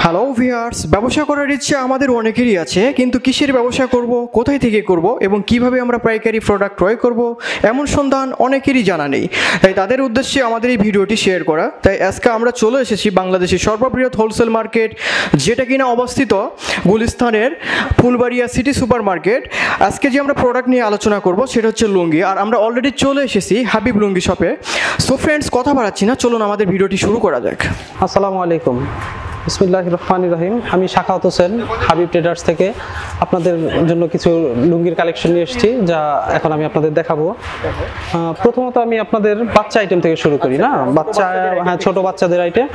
Hello viewers, ব্যবসা করার ইচ্ছে আমাদের অনেকেরই আছে, কিন্তু কিসের ব্যবসা করব, কোথায় থেকে করব এবং কিভাবে আমরা পাইকারি প্রোডাক্ট ক্রয় করব এমন সন্ধান অনেকেরই জানা নেই। তাই তাদের উদ্দেশ্যে আমাদের এই ভিডিওটি শেয়ার করা। তাই আজকে আমরা চলে এসেছি বাংলাদেশের সর্ববৃহৎ হোলসেল মার্কেট, যেটা কিনা অবস্থিত গুলিস্তানের ফুলবাড়িয়া সিটি সুপার মার্কেট। আজকে যে আমরা প্রোডাক্ট নিয়ে আলোচনা করব সেটা হচ্ছে লুঙ্গি, আর আমরা অলরেডি চলে এসেছি হাবিব লুঙ্গি শপে। সো ফ্রেন্ডস, কথা বাড়াচ্ছি না, চলুন আমাদের ভিডিওটি শুরু করা যাক। আসসালামু আলাইকুম, বিসমিল্লাহির রহমানির রহিম। আমি শাখাওয়াত হোসেন হাবিব ট্রেডার্স থেকে আপনাদের জন্য কিছু লুঙ্গির কালেকশন নিয়ে এসেছি, যা এখন আমি আপনাদের দেখাবো। প্রথমত আমি আপনাদের বাচ্চা আইটেম থেকে শুরু করি। না বাচ্চা, হ্যাঁ, ছোট বাচ্চাদের আইটেম।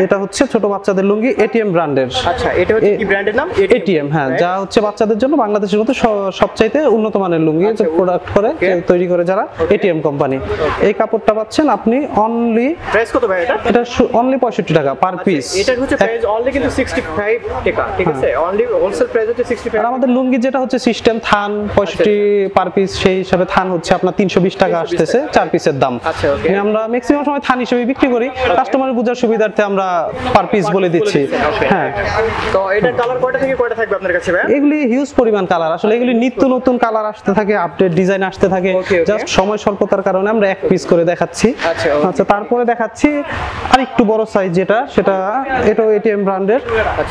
এটা হচ্ছে ছোট বাচ্চাদের লুঙ্গি, এটিএম ব্র্যান্ডের। আচ্ছা, এটা হচ্ছে কি ব্র্যান্ডের নাম? এটিএম, হ্যাঁ, যা হচ্ছে বাচ্চাদের জন্য বাংলাদেশের মধ্যে সবচাইতে উন্নত মানের লুঙ্গি প্রোডাক্ট করে তৈরি করে যারা, এটিএম কোম্পানি। এই কাপড়টা পাচ্ছেন আপনি অনলি, প্রাইস কত ভাই? এটা অনলি 65 টাকা পার পিস। এটা হচ্ছে প্রাইস অনলি কিন্তু 65 টাকা, ঠিক আছে? অনলি হোলসেল প্রাইস হচ্ছে 65। আর আমাদের লুঙ্গি যেটা হচ্ছে সিস্টেম থান 65 পার পিস, সেই হিসাবে থান হচ্ছে আপনার 320 টাকা আসতেছে 4 পিসের দাম। আচ্ছা, ওকে। আমরা ম্যাক্সিমাম সময় থান হিসেবে বিক্রি করি, কাস্টমারের বোঝার সুবিধার্থে আমরা পার পিস বলে দিচ্ছি। হ্যাঁ, তো এটার কালার কয়টা থেকে কয়টা থাকবে আপনার কাছে ভাই? এগুলি হিউজ পরিমাণ কালার, আসলে এগুলি নিত্য নতুন কালার আসতে থাকে, আপডেট ডিজাইন আসতে থাকে। জাস্ট সময় স্বল্পতার কারণে আমরা এক পিস করে দেখাচ্ছি। আচ্ছা, তারপরে দেখাচ্ছি আর একটু বড় সাইজ যেটা, সেটা এটাও এটিএম ব্র্যান্ডের।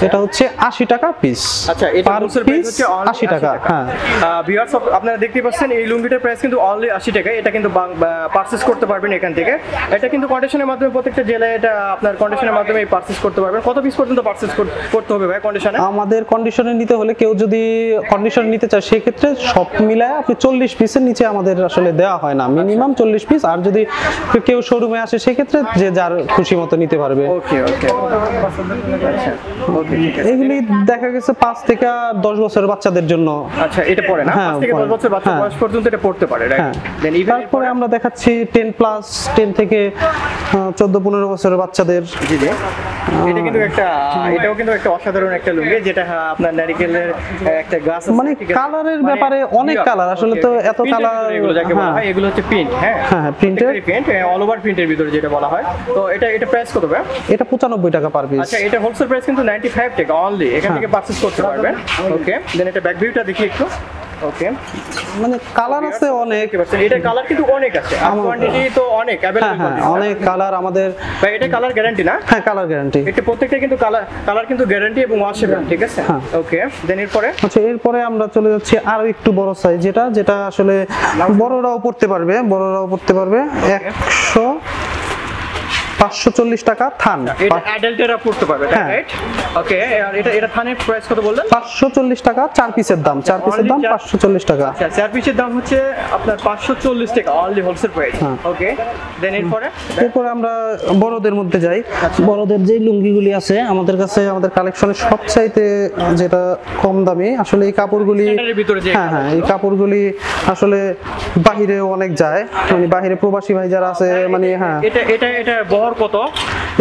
এটা হচ্ছে 80 টাকা পিস। আচ্ছা, এটা পার হোলসেল পিস প্রাইস হচ্ছে 80 টাকা। হ্যাঁ ভিউয়ার্স, আপনারা দেখতে পাচ্ছেন এই লুঙ্গিটার প্রাইস কিন্তু অনলি 80 টাকা। এটা কিন্তু পারচেজ করতে পারবেন এখান থেকে। এটা কিন্তু কন্ডিশনের মাধ্যমে প্রত্যেকটা জেলায় এটা আপনার কন্ডিশনের মাধ্যমে পারচেজ করতে পারবেন। কত পিস পর্যন্ত পারচেজ করতে হবে ভাই কন্ডিশনে? আমাদের কন্ডিশনে নিতে হলে, কেউ যদি কন্ডিশন নিতে চায় সেই ক্ষেত্রে সব মিলায় আপনি 40 পিসের নিচে আমাদের আসলে দেওয়া হয় না, মিনিমাম 40 পিস। আর যদি কেউ শোরুমে আসে সেই ক্ষেত্রে যে যার খুশি মতো নিতে পারবে। ওকে ওকে ওকে। এগুলি দেখা গেছে 5 থেকে 10 বছরের বাচ্চাদের জন্য। আচ্ছা, এটা পড়ে না? 5 থেকে 10 বছর বাচ্চা বয়স পর্যন্ত এটা পড়তে পারে, রাইট? দেন তারপরে আমরা দেখাচ্ছি 10 প্লাস, 10 থেকে 14-15 বছরের বাচ্চাদের। জি জি। এটা কিন্তু এটাও কিন্তু একটা অসাধারণ একটা লুঙ্গি, যেটা আপনার নারিকেলের একটা গাছ আছে, মানে কালারের ব্যাপারে অনেক কালার, আসলে তো এত কালার এগুলো যাকে বলা হয়, এগুলো হচ্ছে প্রিন্ট। হ্যাঁ হ্যাঁ, প্রিন্টের প্রিন্ট, অল ওভার প্রিন্টের ভিতরে যেটা বলা হয়। তো এটা প্রাইস কত ভাই? এটা 95 টাকা পার পিস। আচ্ছা, এটা হোলসেল প্রাইস কিন্তু 95 টাকা অনলি। এখান থেকে পারচেজ করতে পারবেন। ওকে, দেন এটা ব্যাক ভিউটা দেখি একটু। ওকে, মানে কালার আছে অনেক, এটা কালার কিন্তু অনেক আছে, আর কোয়ান্টিটি তো অনেক अवेलेबल। হ্যাঁ, অনেক কালার আমাদের ভাই। এটা কালার গ্যারান্টি না? হ্যাঁ, কালার গ্যারান্টি। এটা প্রত্যেকটা কিন্তু কালার কিন্তু গ্যারান্টি এবং ওয়াশেবল, ঠিক আছে? ওকে, দেন এরপরে আচ্ছা, এরপরে আমরা চলে যাচ্ছি আরো একটু বড় সাইজ, যেটা আসলে বড়রাও পড়তে পারবে, 540 টাকা থান। এটা অ্যাডাল্টরা পড়তে পারবে, রাইট? ওকে, আর এটা থানের প্রাইস কত বললেন? 540 টাকা 4 পিসের দাম। 4 পিসের দাম 540 টাকা। আচ্ছা, 4 পিসের দাম হচ্ছে আপনার 540 টাকা অনলি হোলসেল প্রাইস। ওকে, দেন এরপরে আমরা বড়দের মধ্যে যাই। বড়দের যে লুঙ্গিগুলি আছে আমাদের কাছে, আমাদের কালেকশনের সবচাইতে যেটা কম দামি, আসলে এই কাপড়গুলি, হ্যাঁ, এই কাপড়গুলি আসলে বাহিরে অনেক যায়, মানে বাহিরে প্রবাসী ভাই যারা আছে, মানে হ্যাঁ। এটা বহর কত?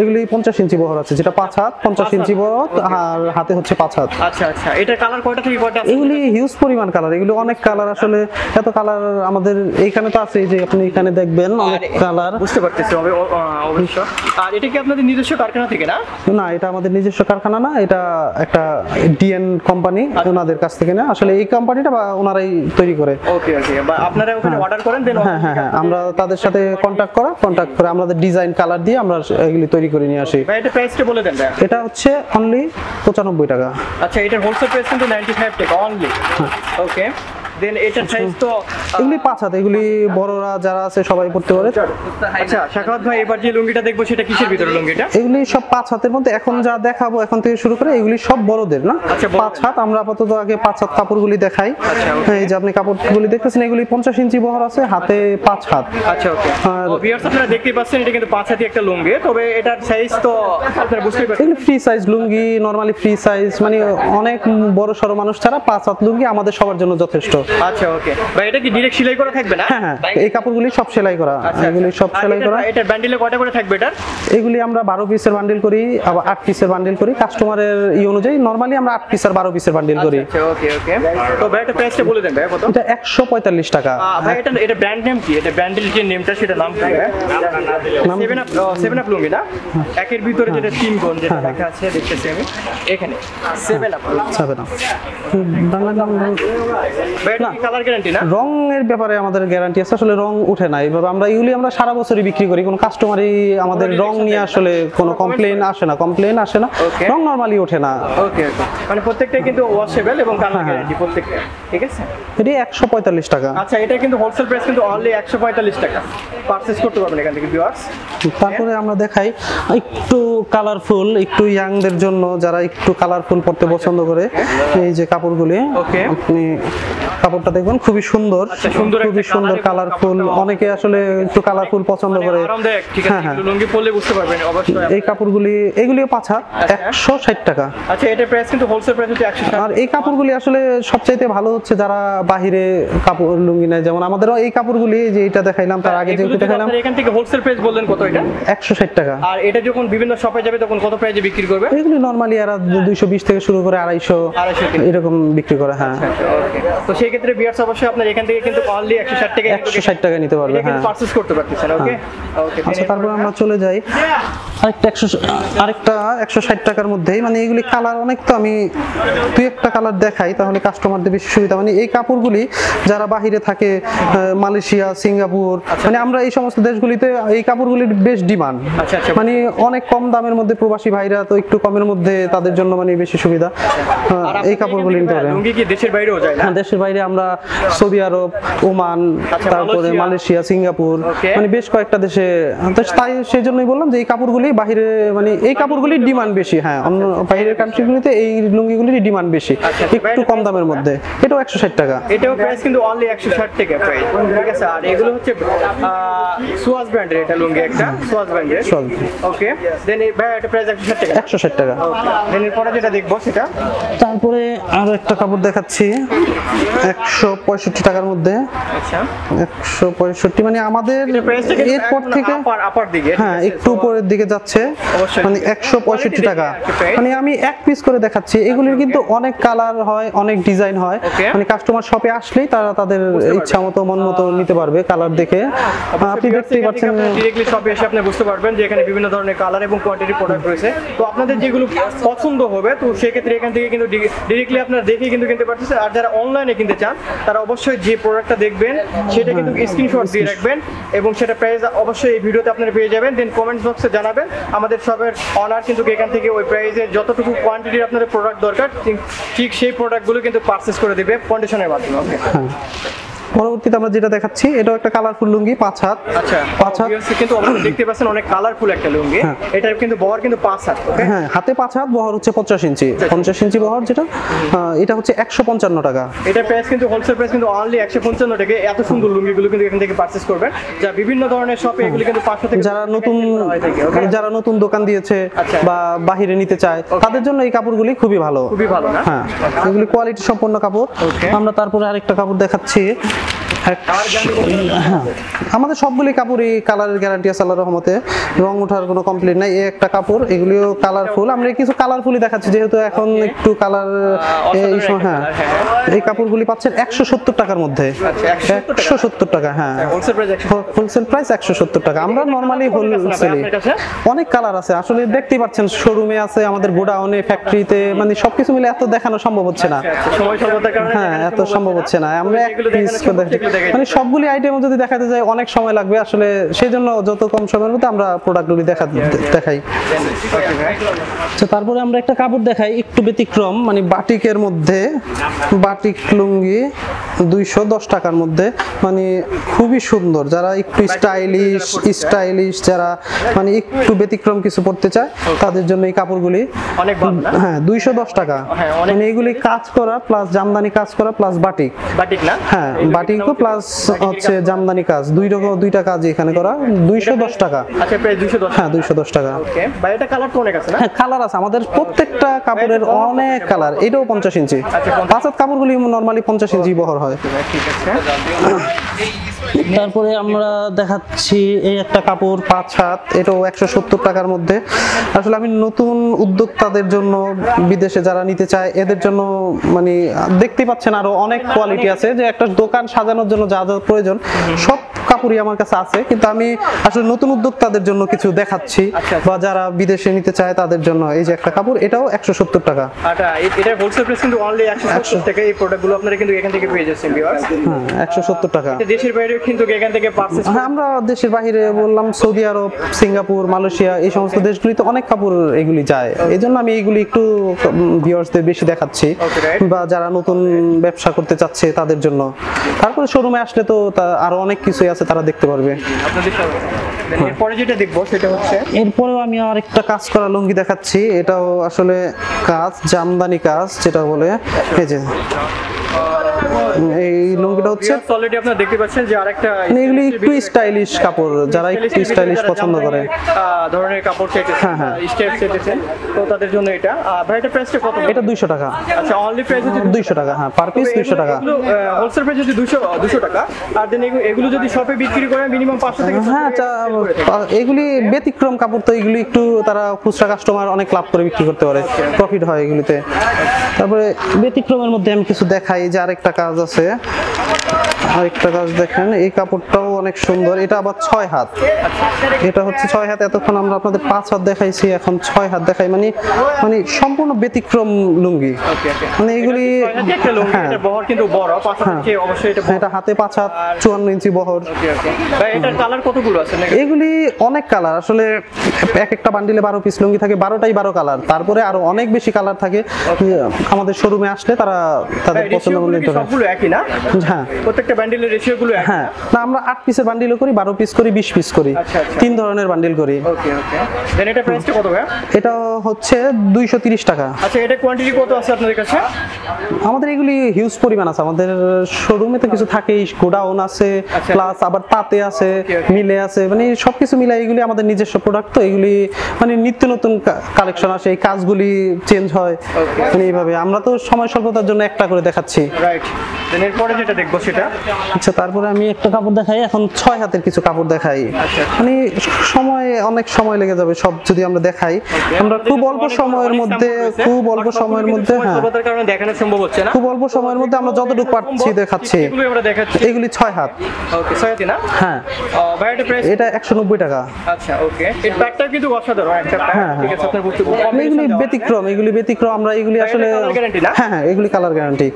এগুলি 50 ইঞ্চি বহর আছে, যেটা 5 হাত, 50 ইঞ্চি বহর, আর হাতে হচ্ছে 5 হাত। আচ্ছা আচ্ছা, এটা কালার কয়টা থেকে কয়টা? এগুলি হিউজ পরিমাণ কালার, এগুলি অনেক কালার, আসলে এত কালার আমাদের এইখানে তো আছে, যে আপনি এখানে দেখবেন অনেক কালার। বুঝতে পারতেছি অবশ্য। আর এটা কি আপনাদের নিজস্ব কারখানা থেকে না? না, এটা আমাদের নিজস্ব কারখানা না, এটা একটা ডিএন কোম্পানি, ওনাদের কাছ থেকে না। আসলে এই কোম্পানিটা ওনারাই তৈরি করে। ওকে ওকে, বা আপনারা ওখানে অর্ডার করেন, দেন হ্যাঁ হ্যাঁ হ্যাঁ, আমরা তাদের সাথে কন্টাক্ট করে আমাদের ডিজাইন কালার দিয়ে আমরা এগুলি তৈরি করে নিয়ে আসি। ভাই, এটা প্রাইসটা বলে দেন ভাই। এটা হচ্ছে অনলি 95 টাকা। আচ্ছা, এটার হোলসেল প্রাইস কিন্তু 95 টাকা অনলি। ওকে, দেন এটার সাইজ তো এগুলি 5 হাত, এগুলি বড়রা যারা আছে সবাই পড়তে পারে। আচ্ছা শাখাওয়াত ভাই, এবার যে লুঙ্গিটা দেখবো সেটা কিসের ভিতরে লুঙ্গিটা? এগুলি সব 5 হাতের মধ্যে। এখন যা দেখাবো এখন থেকে শুরু করে, এগুলি সব বড়দের না। 5 হাত, আমরা আপাতত আগে 5 হাত কাপড়গুলি দেখাই। এই যে আপনি কাপড়গুলি দেখতেছেন, এগুলি 50 ইঞ্চি বহর আছে, হাতে 5 হাত। আচ্ছা ওকে, আর ভিউয়ার্স আপনারা দেখতেই পাচ্ছেন, এটা কিন্তু 5 হাতি একটা লুঙ্গি। তবে এটার সাইজ তো আপনারা বুঝতেই পারছেন, এগুলি ফ্রি সাইজ লুঙ্গি, নরমালি ফ্রি সাইজ, মানে অনেক বড় সরো মানুষ ছাড়া 5 হাত লুঙ্গি আমাদের সবার জন্য যথেষ্ট। আচ্ছা ওকে ভাই, এটা কি ডাইরেক্ট সেলাই করা থাকবে না? হ্যাঁ হ্যাঁ, এই কাপড়গুলি সব সেলাই করা, এগুলি সব সেলাই করা। এটা বান্ডিলে কয়টা করে থাকবে এটা? এগুলি আমরা 12 পিসের বান্ডিল করি, আবার 8 পিসের বান্ডিল করি, কাস্টমারের অনুযায়ী। নরমালি আমরা 8 পিস আর 12 পিসের বান্ডিল করি। আচ্ছা ওকে ওকে। তো ভাই এটা প্রাইসটা বলে দেন ভাই কত? এটা 145 টাকা। ভাই এটা ব্র্যান্ড নেম কি? এটা ব্র্যান্ডের যে নেমটা সেটা নাম কি? সেভেন আপ লুঙ্গি না? একের ভিতরে যেটা 3 কোণ যেটা লেখা আছে দেখতেছি আমি এখানে 7 আপ। ভাই এটা কি কালার গ্যারান্টি না? রঙের ব্যাপারে আমাদের গ্যারান্টি আছে, আসলে রং উঠে না এইভাবে। আমরা এগুলি আমরা সারা বছরই বিক্রি করি, কোনো কাস্টমারই আমাদের রং নিয়ে আসলে কোনো কমপ্লেইন আসে না, রং নরমালি ওঠে না। ওকে ওকে, মানে প্রত্যেকটাই কিন্তু ওয়াশেবল এবং কালার গ্যারান্টি প্রত্যেকটা, ঠিক আছে? এটি 145 টাকা। আচ্ছা, এটা কিন্তু হোলসেল প্রাইস কিন্তু অনলি 145 টাকা পারচেজ করতে পারবেন এখান থেকে ভিউয়ার্স। তারপরে আমরা দেখাই একটু কালারফুল, একটু ইয়াংদের জন্য যারা একটু কালারফুল পড়তে পছন্দ করে, এই যে কাপড়গুলি। আপনি কাপড়টা দেখবেন খুবই সুন্দর, খুবই সুন্দর কালারফুল। অনেকে আসলে একটু কালারফুল পছন্দ করে। হ্যাঁ হ্যাঁ, লুঙ্গি পরলে বুঝতে পারবেন অবশ্যই। এই কাপড়গুলি এগুলিও 5 হাত, 160 টাকা। আচ্ছা, এটা প্রাইস কিন্তু হোলসেল প্রাইস হচ্ছে 160। আর এই কাপড়গুলি আসলে সবচাইতে ভালো হচ্ছে যারা বাহিরে কাপড় লুঙ্গি নেয়, যেমন আমাদেরও এই কাপড়গুলি যে এটা দেখাইলাম, তার আগে যেটা দেখাইলাম, এখান থেকে হোলসেল প্রাইস বললেন কত? এটা 160 টাকা। আর এটা যখন বিভিন্ন শপে যাবে তখন কত প্রাইসে বিক্রি করবে? এগুলি নরমালি এরা 220 থেকে শুরু করে 250 এরকম বিক্রি করে। হ্যাঁ, তো সেই ক্ষেত্রে ভিউয়ার্স অবশ্যই আপনার এখান থেকে কিন্তু অনলি 160 টাকা 160 টাকা নিতে পারবে। হ্যাঁ, পারচেজ করতে পারতেছেন। ওকে ওকে। আচ্ছা, তারপর আমরা চলে যাই আরেকটা 160 টাকার মধ্যেই। মানে এগুলি কালার অনেক, তো আমি দুই একটা কালার দেখাই তাহলে কাস্টমারদের বেশি সুবিধা। মানে এই কাপড়গুলি যারা বাহিরে থাকে, মালয়েশিয়া, সিঙ্গাপুর, মানে আমরা এই সমস্ত দেশগুলিতে এই কাপড়গুলির বেশ ডিমান্ড। মানে অনেক কম দামের মধ্যে প্রবাসী ভাইরা তো একটু কমের মধ্যে তাদের জন্য মানে বেশি সুবিধা এই কাপড়গুলি নিতে পারে। লুঙ্গি কি দেশের বাইরেও যায় না? হ্যাঁ, দেশের বাইরে আমরা সৌদি আরব, ওমান, তারপরে মালয়েশিয়া, সিঙ্গাপুর, মানে বেশ কয়েকটা দেশে। তাই সেই জন্যই বললাম যে এই কাপড়গুলি বাহিরে, মানে এই কাপড়গুলির ডিমান্ড বেশি। হ্যাঁ, অন্য বাইরের কান্ট্রিগুলিতে এই লুঙ্গিগুলির ডিমান্ড বেশি, একটু কম দামের মধ্যে। এটাও 160 টাকা। এটাও প্রাইস কিন্তু অনলি 160 টাকা প্রাইস, ঠিক আছে? আর এগুলো হচ্ছে সুয়াজ ব্র্যান্ডের, এটা লুঙ্গি একটা সুয়াজ ব্র্যান্ডের। ওকে, দেন এই ভাই এটা প্রাইস 160 টাকা। 160 টাকা। দেন এরপরে যেটা দেখবো সেটা, তারপরে আরো একটা কাপড় দেখাচ্ছি 165 টাকার মধ্যে। আচ্ছা, 165 মানে আমাদের এরপর থেকে আপার দিকে, হ্যাঁ, একটু উপরের দিকে যাচ্ছে। মানে 165 টাকা। মানে আমি এক পিস করে দেখাচ্ছি। এগুলির কিন্তু অনেক কালার হয়, অনেক ডিজাইন হয়। মানে কাস্টমার শপে আসলেই তারা তাদের ইচ্ছা মতো মন মতো নিতে পারবে কালার দেখে। আপনি দেখতেই পাচ্ছেন, ডাইরেক্টলি শপে এসে আপনি বুঝতে পারবেন যে এখানে বিভিন্ন ধরনের কালার এবং কোয়ান্টিটি প্রোডাক্ট রয়েছে। তো আপনাদের যেগুলো পছন্দ হবে তো সেক্ষেত্রে এখান থেকে কিন্তু ডাইরেক্টলি আপনারা দেখে কিন্তু কিনতে পারতেছেন। আর যারা অনলাইনে কিনতে চান তারা অবশ্যই যে প্রোডাক্টটা দেখবেন সেটা কিন্তু স্ক্রিনশট দিয়ে রাখবেন এবং সেটা প্রাইস অবশ্যই এই ভিডিওতে আপনারা পেয়ে যাবেন। দেন কমেন্টস বক্সে জানাবেন। আমাদের শপের অনার কিন্তু এখান থেকে ওই প্রাইসের যতটুকু কোয়ান্টিটির আপনাদের প্রোডাক্ট দরকার ঠিক সেই প্রোডাক্টগুলো কিন্তু পারচেজ করে দিবে কন্ডিশনের মাধ্যমে। ওকে, পরবর্তীতে আমরা যেটা দেখাচ্ছি এটাও একটা কালারফুল লুঙ্গি, 5 হাত। আচ্ছা, 5 হাত কিন্তু আপনারা দেখতে পাচ্ছেন অনেক কালারফুল একটা লুঙ্গি। এটার কিন্তু বহর কিন্তু 5 হাত। ওকে, হ্যাঁ, হাতে 5 হাত, বহর হচ্ছে 50 ইঞ্চি। 50 ইঞ্চি বহর যেটা, এটা হচ্ছে 155 টাকা। এটা প্রাইস কিন্তু হোলসেল প্রাইস কিন্তু অনলি 155 টাকা। এত সুন্দর লুঙ্গিগুলো কিন্তু এখান থেকে পারচেজ করবেন। যা বিভিন্ন ধরনের শপে এগুলো কিন্তু 500 থেকে, যারা নতুন দোকান দিয়েছে বা বাহিরে নিতে চায় তাদের জন্য এই কাপড়গুলি খুবই ভালো, খুবই ভালো না? হ্যাঁ, এগুলি কোয়ালিটি সম্পন্ন কাপড়। আমরা তারপরে আরেকটা কাপড় দেখাচ্ছি। আমাদের সবগুলি কাপড়ই কালারের গ্যারান্টি আছে আল্লাহর রহমতে, রং ওঠার কোনো কমপ্লেইন নাই। এই একটা কাপড়, এগুলিও কালারফুল। আমরা কিছু কালারফুলই দেখাচ্ছি যেহেতু এখন একটু কালার। হ্যাঁ, এই কাপড়গুলি পাচ্ছেন 170 টাকার মধ্যে। 170 টাকা। হ্যাঁ, হোলসেল প্রাইস 170 টাকা। আমরা নরমালি হোলসেলে অনেক কালার আছে, আসলে দেখতেই পাচ্ছেন শোরুমে আছে, আমাদের গোডাউনে, ফ্যাক্টরিতে, মানে সবকিছু মিলে এত দেখানো সম্ভব হচ্ছে না। হ্যাঁ, এত সম্ভব হচ্ছে না। আমরা এক পিস মানে সবগুলি আইটেম যদি দেখাতে যাই অনেক সময় লাগবে আসলে, সেই জন্য যত কম সময়ের মধ্যে আমরা প্রোডাক্টগুলি দেখাই। আচ্ছা, তারপরে আমরা একটা কাপড় দেখাই একটু ব্যতিক্রম, মানে বাটিকের মধ্যে, বাটিক লুঙ্গি 210 টাকার মধ্যে। মানে খুবই সুন্দর, যারা একটু স্টাইলিশ যারা মানে একটু ব্যতিক্রম কিছু পড়তে চায় তাদের জন্য এই কাপড়গুলি অনেক ভালো। হ্যাঁ, 210 টাকা। মানে এগুলি কাজ করা প্লাস জামদানি কাজ করা প্লাস বাটিক না? হ্যাঁ, বাটিকও প্লাস হচ্ছে জামদানি কাজ, দুইটা কাজ এখানে করা। করা, 210 টাকা। আচ্ছা প্রায় 210। হ্যাঁ 210 টাকা। ওকে ভাই, এটা কালার তো অনেক আছে না? হ্যাঁ কালার আছে, আমাদের প্রত্যেকটা কাপড়ের অনেক কালার। এটাও 50 ইঞ্চি। 5 হাত কাপড়গুলি নরমালি 50 ইঞ্চি বহর হয়। ঠিক আছে। তারপরে আমরা দেখাচ্ছি এই একটা কাপড় 5 হাত, এটাও 170 টাকার মধ্যে। আসলে আমি নতুন উদ্যোক্তাদের জন্য, বিদেশে যারা নিতে চায় এদের জন্য, মানে দেখতে পাচ্ছেন আরো অনেক কোয়ালিটি আছে, যে একটা দোকান সাজানোর জন্য যা যা প্রয়োজন সব কাপড়ই আমার কাছে আছে, কিন্তু আমি আসলে নতুন উদ্যোক্তাদের জন্য কিছু দেখাচ্ছি, বা যারা বিদেশে নিতে চায় তাদের জন্য। এই যে একটা কাপড়, এটাও 170 টাকা। আচ্ছা এটা হোলসেল প্রাইস কিন্তু অনলি 170 টাকা। এই প্রোডাক্টগুলো আপনারা কিন্তু এখান থেকে পেয়ে যাচ্ছেন ভিউয়ার্স। হ্যাঁ 170 টাকা। দেশের বাইরে কিন্তু এখান থেকে পারচেজ। হ্যাঁ আমরা দেশের বাইরে বললাম সৌদি আরব, সিঙ্গাপুর, মালয়েশিয়া, এই সমস্ত দেশগুলিতে অনেক কাপড় এগুলি যায়। এই জন্য আমি এইগুলি একটু ভিউয়ার্সদের বেশি দেখাচ্ছি, বা যারা নতুন ব্যবসা করতে চাচ্ছে তাদের জন্য। তারপরে শোরুমে আসলে তো আরো অনেক কিছুই আছে, তারা দেখতে পারবে। এরপরে যেটা দেখবো সেটা হচ্ছে, এরপরেও আমি আরেকটা কাজ করা লুঙ্গি দেখাচ্ছি। এটাও আসলে কাজ, জামদানি কাজ যেটা বলে। এই যে এই লুঙ্গিটা হচ্ছে অলরেডি আপনারা দেখতে পাচ্ছেন যে আরেকটা এগুলি একটু স্টাইলিশ কাপড়, যারা একটু স্টাইলিশ পছন্দ করে ধরনের কাপড় চাইতেছেন, হ্যাঁ স্টেপ চাইতেছেন, তো তাদের জন্য এটা। ভাই এটা প্রাইসটা কত? এটা 200 টাকা। আচ্ছা অনলি প্রাইস হচ্ছে 200 টাকা। হ্যাঁ পার পিস 200 টাকা। হোলসেল প্রাইস হচ্ছে 200 টাকা। আর দেন এগুলো যদি শপে বিক্রি করেন মিনিমাম 500 থেকে। হ্যাঁ এগুলি ব্যতিক্রম কাপড়, তো এগুলি একটু তারা খুচরা কাস্টমার অনেক লাভ করে বিক্রি করতে পারে, প্রফিট হয় এগুলিতে। তারপরে ব্যতিক্রমের মধ্যে আমি কিছু দেখাই, যে আরেকটা কাজ আছে, আরেকটা কাজ দেখেন। এই কাপড়টাও অনেক সুন্দর, এটা আবার 6 হাত। এটা হচ্ছে 6 হাত। এতক্ষণ আমরা আপনাদের 5 হাত দেখাইছি, এখন 6 হাত দেখাই। মানে মানে সম্পূর্ণ ব্যতিক্রম লুঙ্গি। মানে এগুলি হ্যাঁ বহর কিন্তু বড়, 5 হাত থেকে অবশ্যই এটা। এটা হাতে 5 হাত, 54 ইঞ্চি বহর। ভাই এটার কালার কতগুলো আছে? এগুলি অনেক কালার, আসলে এক একটা বান্ডিলে 12 পিস লুঙ্গি থাকে, 12টাই 12 কালার। তারপরে আরো অনেক বেশি কালার থাকে। আমাদের শোরুমে আসলে তারা তাদের পছন্দ মতো সবগুলো একই না? হ্যাঁ প্রত্যেকটা বান্ডিলের রেশিওগুলো এক। হ্যাঁ না, আমরা 8 পিসের বান্ডিলও করি, 12 পিস করি, 20 পিস করি। 3 ধরনের বান্ডিল করি। ওকে ওকে। দেন এটা প্রাইসটা কত ভাই? এটা হচ্ছে 230 টাকা। আচ্ছা এটা কোয়ান্টিটি কত আছে আপনাদের কাছে? আমাদের এগুলি হিউজ পরিমাণ আছে। আমাদের শোরুমে তো কিছু থাকেই, গোডাউন আছে, প্লাস আবার তাতে আছে, মিলে আছে, মানে সবকিছু মিলে এগুলি আমাদের নিজস্ব প্রোডাক্ট। তো এগুলি মানে নিত্য নতুন কালেকশন আসে, এই কাজগুলি চেঞ্জ হয়, মানে এইভাবে। আমরা তো সময় স্বল্পতার জন্য একটা করে দেখাচ্ছি। রাইট। দেন এরপরে যেটা দেখবো সেটা। আচ্ছা তারপরে আমি একটা কাপড় দেখাই, এখন 6 হাতের কিছু কাপড় দেখাই। মানে সময় অনেক সময় লেগে যাবে সব যদি আমরা দেখাই। আমরা খুব অল্প সময়ের মধ্যে, খুব অল্প সময়ের মধ্যে, হ্যাঁ কারণে দেখানো সম্ভব হচ্ছে না। খুব অল্প সময়ের মধ্যে আমরা যতটুকু পারছি দেখাচ্ছি। এগুলো আমরা দেখাচ্ছি। এগুলি 6 হাত। ওকে 6 হাত না? হ্যাঁ। ভাই এটা প্রাইস? এটা 190 টাকা। আচ্ছা ওকে। এর প্যাকটা কিন্তু অসাধারণ একটা প্যাক। ঠিক আছে আপনার বুঝতে পারছেন। এগুলি ব্যতিক্রম, এগুলি ব্যতিক্রম। আমরা এগুলি আসলে হ্যাঁ হ্যাঁ এগুলি কালার গ্যারান্টি।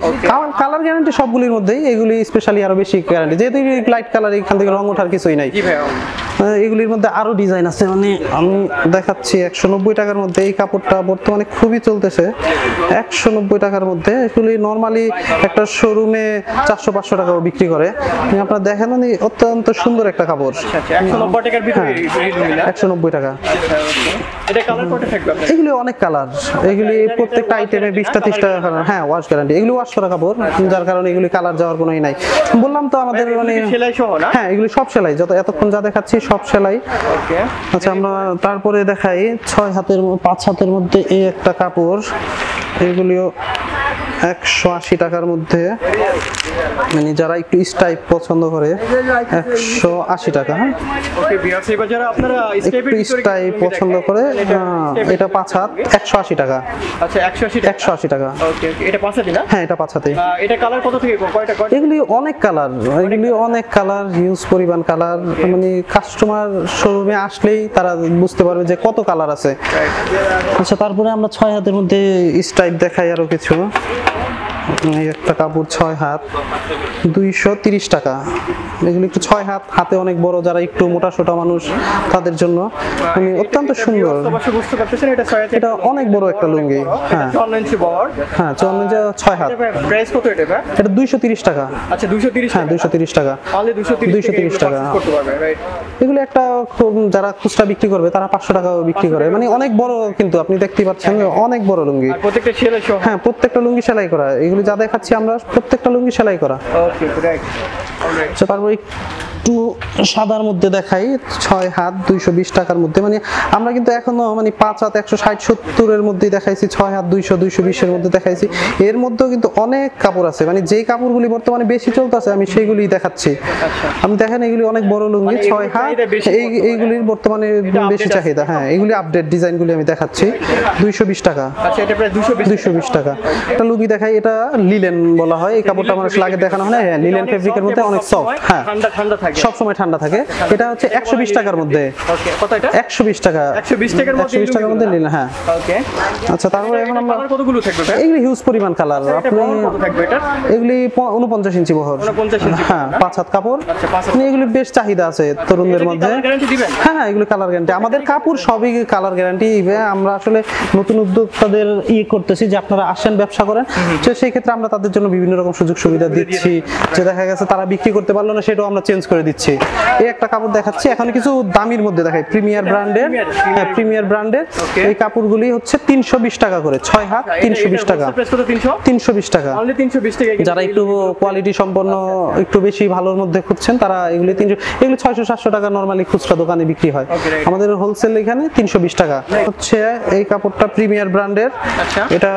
কালার গ্যারান্টি সবগুলির মধ্যেই, এগুলি স্পেশালি আরো বেশি গ্যারান্টি, যেহেতু লাইট কালার, এখান থেকে রং ওঠার কিছুই নাই। জি ভাই। এগুলির মধ্যে আরো ডিজাইন আছে, মানে আমি দেখাচ্ছি। 190 টাকার মধ্যে এই কাপড়টা বর্তমানে খুবই চলতেছে। 190 টাকার মধ্যে এগুলি নরমালি একটা শোরুমে 400-500 টাকাও বিক্রি করে। আপনারা দেখেন, মানে অত্যন্ত সুন্দর একটা কাপড়। আচ্ছা 190 টাকার ভিতরে 190 টাকা। এটা কালার কত থাকবে আপনার? এগুলি অনেক কালার, এগুলি প্রত্যেকটা আইটেমে 20টা-30টা কালার। হ্যাঁ ওয়াশ গ্যারান্টি। এগুলি ওয়াশ করা কাপড়, যার কারণে এগুলি কালার যাওয়ার কোনোই নাই। বললাম তো আমাদের মানে সেলাই সহ না? হ্যাঁ এগুলি সব সেলাই, যত এতক্ষণ যা দেখাচ্ছি সব সেলাই। ওকে। আচ্ছা আমরা তারপরে দেখাই 6 হাতের 5 হাতের মধ্যে এই একটা কাপড়। এগুলিও 180 টাকার মধ্যে, মানে যারা একটু স্টাইপ পছন্দ করে 180 টাকা। হ্যাঁ ওকে ভিউয়ার্স, এবার যারা আপনারা একটু স্টাইপ পছন্দ করে, এটা 5 হাত 180 টাকা। আচ্ছা 180 টাকা। ওকে ওকে। এটা 5 হাতি না? হ্যাঁ এটা 5 হাতে। এটা কালার কত থেকে কয়টা? এগুলি অনেক কালার, এগুলি অনেক কালার, হিউজ পরিমাণ কালার। মানে কাস্টমার শোরুমে আসলেই তারা বুঝতে পারবে যে কত কালার আছে। আচ্ছা তারপরে আমরা 6 হাতের মধ্যে স্টাইপ দেখাই আরো কিছু। এই একটা কাপড় 6 হাত 230 টাকা। এগুলো একটু 6 হাত, হাতে অনেক বড়, যারা একটু মোটা সোটা মানুষ তাদের জন্য মানে অত্যন্ত সুন্দর। অবশ্যই বুঝতে পারতেছেন এটা 6 হাত। এটা অনেক বড় একটা লুঙ্গি। হ্যাঁ 54 ইঞ্চি বহর। হ্যাঁ 54 ইঞ্চি 6 হাত। প্রাইস কত এটা ভাই? এটা 230 টাকা। আচ্ছা 230। হ্যাঁ 230 টাকা। অনলি 230 টাকা করতে পারবে, রাইট? এগুলো একটা যারা খুচরা বিক্রি করবে তারা 500 টাকাও বিক্রি করে, মানে অনেক বড়, কিন্তু আপনি দেখতে পাচ্ছেন অনেক বড় লুঙ্গি। আর প্রত্যেকটা সেলাই সহ? হ্যাঁ প্রত্যেকটা লুঙ্গি সেলাই করা। এগুলো যা দেখাচ্ছি আমরা প্রত্যেকটা লুঙ্গি সেলাই করা। Okay right. অলরাইট। তারপরে একটু সাদার মধ্যে দেখাই, 6 হাত 220 টাকার মধ্যে। মানে আমরা কিন্তু এখনো মানে 5 হাত 160-70 মধ্যেই দেখাইছি, 6 হাত 200-220 এর মধ্যে দেখাইছি। এর মধ্যেও কিন্তু অনেক কাপড় আছে, মানে যেই কাপড়গুলি বর্তমানে বেশি চলতেছে আমি সেইগুলি দেখাচ্ছি। আপনি দেখেন এগুলি অনেক বড় লুঙ্গি, 6 হাত, এইগুলির বর্তমানে বেশি চাহিদা। হ্যাঁ, এগুলি আপডেট ডিজাইনগুলি আমি দেখাচ্ছি। 220 টাকা। আচ্ছা, এটা প্রায় 220 টাকা। একটা লুঙ্গি দেখাই, এটা লিলেন বলা হয়। এই কাপড়টা আমার আসলে আগে দেখানো হয় না। হ্যাঁ, লিলেন ফেব্রিকের মধ্যে অনেক সফট। হ্যাঁ, ঠান্ডা থাকে, সব সময় ঠান্ডা থাকে। এটা হচ্ছে 120 টাকার মধ্যে। ওকে, কত এটা? 120 টাকা। 120 টাকার মধ্যে, 120 টাকার মধ্যে লিলেন। হ্যাঁ, ওকে। আচ্ছা, তারপরে এখন আমরা কতগুলো থাকবে এটা? এগুলি হিউজ পরিমাণ কালার। আপনি কত থাকবে এটা? এগুলি 49 ইঞ্চি বহর। 49 ইঞ্চি। হ্যাঁ, 5 হাত কাপড়। আচ্ছা, 5 হাত। মানে এগুলি বেশ চাহিদা আছে তরুণদের মধ্যে। গ্যারান্টি দিবেন? হ্যাঁ হ্যাঁ, এগুলো কালার গ্যারান্টি। আমাদের কাপড় সবই কালার গ্যারান্টি। আমরা আসলে নতুন উদ্যোক্তাদের করতেছি যে আপনারা আসেন ব্যবসা করেন, তো সেই ক্ষেত্রে আমরা তাদের জন্য বিভিন্ন রকম সুযোগ সুবিধা দিচ্ছি। যে দেখা গেছে তারা বিক্রি করতে পারলো না, সেটাও আমরা চেঞ্জ করে দিচ্ছি। এই একটা কাপড় দেখাচ্ছি, এখন কিছু দামির মধ্যে দেখাই, প্রিমিয়ার ব্র্যান্ডের। হ্যাঁ, প্রিমিয়ার ব্র্যান্ডের এই কাপড়গুলি হচ্ছে 320 টাকা করে, 6 হাত 320 টাকা। 320 টাকা। অনলি 320 টাকা। যারা একটু কোয়ালিটি সম্পন্ন, একটু বেশি ভালোর মধ্যে খুঁজছেন, তারা এগুলি 600-700 টাকা নরমালি খুচরা দোকানে বিক্রি হয়। আমাদের হোলসেল এখানে 320 টাকা হচ্ছে। এই কাপড়টা প্রিমিয়ার ব্র্যান্ডের। এটা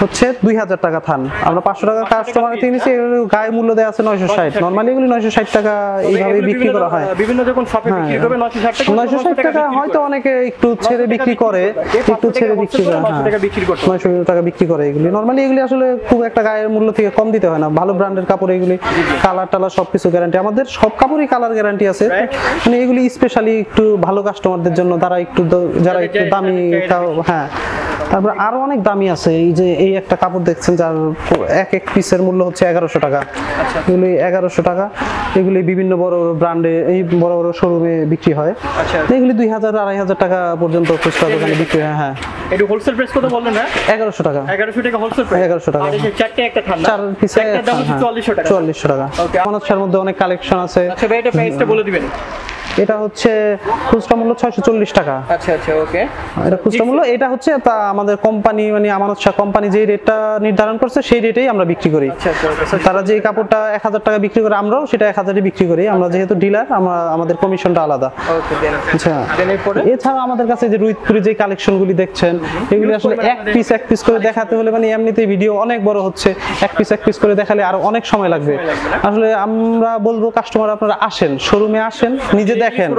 হচ্ছে 2000 টাকা থান। আমরা 500 টাকা কাস্টমারের থেকে নিচ্ছি। গায়ে মূল্য দেওয়া আছে 960। নরমালি এগুলি 960 টাকা এইভাবে বিক্রি করা হয়। বিভিন্ন যখন শপে বিক্রি করবে 960 টাকা। 960 টাকা হয়তো অনেকে একটু ছেড়ে বিক্রি করে, একটু ছেড়ে বিক্রি করে। 900 টাকা বিক্রি করতে। 900 টাকা বিক্রি করে এগুলি। নরমালি এগুলি আসলে খুব একটা গায়ের মূল্য থেকে কম দিতে হয় না। ভালো ব্র্যান্ডের কাপড় এগুলি, কালার টালার সবকিছু গ্যারান্টি। আমাদের সব কাপড়ই কালার গ্যারান্টি আছে। মানে এগুলি স্পেশালি একটু ভালো কাস্টমারদের জন্য, যারা একটু দামি। হ্যাঁ, তারপর আরো অনেক দামি আছে। এই যে এই একটা কাপড় দেখছেন, যার এক পিসের মূল্য হচ্ছে 1100 টাকা। এগুলি 1100 টাকা। এগুলি বিভিন্ন বড় বড় ব্র্যান্ডে, এই বড় বড় শোরুমে বিক্রি হয়। এগুলি 2000-2500 টাকা পর্যন্ত খুচরা দোকানে বিক্রি হয়। হ্যাঁ, এটা হোলসেল প্রাইস কত বললেন? না 1100 টাকা। 1100 টাকা হোলসেল প্রাইস। 1100 টাকা। আর এই চারটে একটা ঠান্ডা, 4 পিসে দাম হচ্ছে 4400 টাকা। 4400 টাকা। ওকে, আমাদের মধ্যে অনেক কালেকশন আছে। আচ্ছা ভাই, এটা প্রাইসটা বলে দিবেন। এটা হচ্ছে খুচরা মূল্য 640 টাকা। আচ্ছা আচ্ছা, ওকে। এটা খুচরা মূল্য। এটা হচ্ছে তা আমাদের কোম্পানি, মানে আমানত শাহ কোম্পানি যে রেটটা নির্ধারণ করছে সেই রেটেই আমরা বিক্রি করি। আচ্ছা আচ্ছা, তারা যে কাপড়টা 1000 টাকা বিক্রি করে, আমরাও সেটা 1000 এ বিক্রি করি। আমরা যেহেতু ডিলার, আমাদের কমিশনটা আলাদা। ওকে, দেন। আচ্ছা, দেন এরপরে এছাড়া আমাদের কাছে যে রুইতপুরে যে কালেকশনগুলি দেখছেন, এগুলি আসলে এক পিস করে দেখাতে হলে মানে এমনিতেই ভিডিও অনেক বড় হচ্ছে। এক পিস করে দেখালে আরো অনেক সময় লাগবে। আসলে আমরা বলবো কাস্টমার আপনারা আসেন, শোরুমে আসেন, নিজে দেখেন।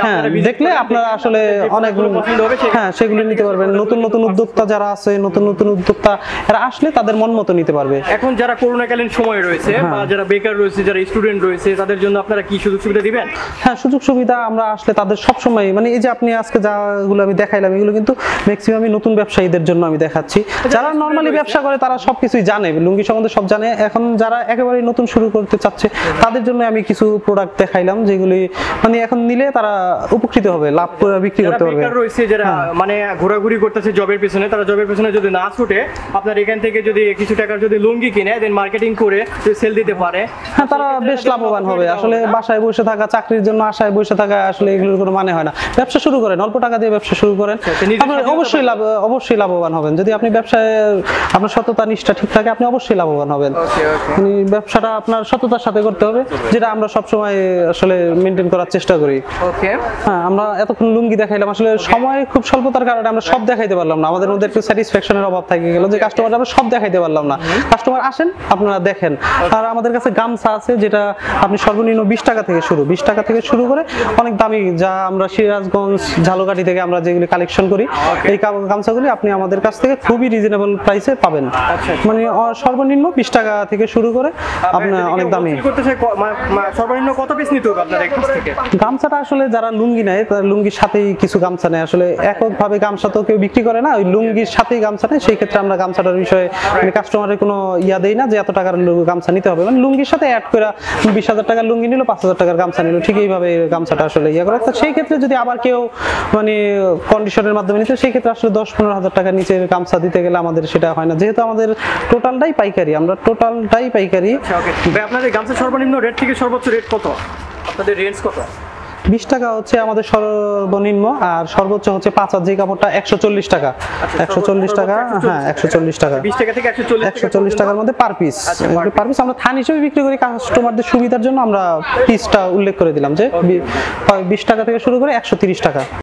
হ্যাঁ, দেখলে আপনারা আসলে অনেক, হ্যাঁ, সেগুলি নিতে পারবেন। নতুন নতুন উদ্যোক্তা যারা আছে, নতুন উদ্যোক্তা এরা আসলে তাদের মন মতো নিতে পারবে। এখন যারা করোনাকালীন সময় রয়েছে বা যারা বেকার রয়েছে, যারা স্টুডেন্ট রয়েছে, তাদের জন্য আপনারা কি সুযোগ সুবিধা দিবেন? হ্যাঁ, সুযোগ সুবিধা আমরা আসলে তাদের সব সময়, মানে এই যে আপনি আজকে যাগুলো আমি দেখাইলাম, এগুলো কিন্তু ম্যাক্সিমামই নতুন ব্যবসায়ীদের জন্য আমি দেখাচ্ছি। যারা নরমালি ব্যবসা করে তারা সবকিছুই জানে, লুঙ্গি সম্বন্ধে সব জানে। এখন যারা একেবারে নতুন শুরু করতে চাচ্ছে, তাদের জন্য আমি কিছু প্রোডাক্ট দেখাইলাম, যেগুলি মানে এখন নিলে তারা উপকৃত হবে, লাভ করে বিক্রি করতে পারবে। বেকার রয়েছে যারা মানে ঘোরাঘুরি করতেছে জবের পিছনে, তারা জবের পিছনে যদি না ছুটে আপনার এখান থেকে যদি কিছু টাকার যদি লুঙ্গি কিনে দেন মার্কেটিং করে সেল দিতে পারে, হ্যাঁ, তারা বেশ লাভবান হবে। আসলে বাসায় বসে থাকা, চাকরির জন্য আশায় বসে থাকা, আসলে এগুলোর কোনো মানে হয় না। ব্যবসা শুরু করেন, অল্প টাকা দিয়ে ব্যবসা শুরু করেন, আপনি অবশ্যই লাভবান হবেন। যদি আপনি ব্যবসায় আপনার সততা নিষ্ঠা ঠিক থাকে, আপনি অবশ্যই লাভবান হবেন। মানে ব্যবসাটা আপনার সততার সাথে করতে হবে, যেটা আমরা সবসময় আসলে মেনটেন করার চেষ্টা করি। ওকে, হ্যাঁ, আমরা এতক্ষণ লুঙ্গি দেখাইলাম, আসলে সময় খুব স্বল্পতার কারণে আমরা সব দেখাইতে পারলাম না। আমাদের মধ্যে একটু স্যাটিসফ্যাকশনের অভাব থাকে গেল, যে কাস্টমার আমরা সব দেখাইতে পারলাম না। কাস্টমার আসেন, আপনারা দেখেন। আর আমাদের কাছে গামছা আছে, যেটা আপনি সর্বনিম্ন 20 টাকা থেকে শুরু, 20 টাকা থেকে শুরু করে অনেক দামি, যা আমরা সিরাজগঞ্জ, ঝালকাঠি থেকে আমরা যেগুলি কালেকশন করি, এই গামছাগুলি আপনি আমাদের কাছ থেকে খুবই রিজনেবল প্রাইসে পাবেন। মানে সর্বনিম্ন 20 টাকা থেকে শুরু করে আপনার অনেক দামি। সর্বনিম্ন কত পিস নিতে হবে আপনাদের কাছ থেকে? গামছাটা আসলে যারা লুঙ্গি নেয়, তার লুঙ্গির সাথেই কিছু গামছা নেয়। আসলে এককভাবে গামছা তো কেউ বিক্রি করে না, ওই লুঙ্গির সাথেই গামছা নেয়। সেই ক্ষেত্রে আমরা গামছাটার বিষয়ে মানে কাস্টমারের কোনো ইয়া দেই না যে এত টাকার গামছা নিতে হবে। মানে লুঙ্গির সাথে অ্যাড করে 20,000 টাকার লুঙ্গি নিল, 5,000 টাকার গামছা নিল, ঠিক এইভাবে গামছাটা আসলে ইয়া করে। তো সেই ক্ষেত্রে যদি আবার কেউ মানে কন্ডিশনের মাধ্যমে নিতে, সেই ক্ষেত্রে আসলে 10-15,000 টাকার নিচের গামছা দিতে গেলে আমাদের সেটা হয় না, যেহেতু আমাদের টোটালটাই পাইকারি। আমরা টোটালটাই পাইকারি। আপনাদের গামছা সর্বনিম্ন রেট থেকে সর্বোচ্চ রেট কত? আপনাদের রেঞ্জ কত? 20 টাকা হচ্ছে আমাদের সর্বনিম্ন, আর সর্বোচ্চ হচ্ছে 5 হাত যে কাপড়টা 140 টাকা। 140 টাকা, হ্যাঁ 140 টাকা, 20 টাকা থেকে 140 টাকার মধ্যে পার পিস। পার পিস আমরা থান হিসেবে বিক্রি করি, কাস্টমারদের সুবিধার জন্য আমরা পিসটা উল্লেখ করে দিলাম যে 20 টাকা থেকে শুরু করে 130 টাকা।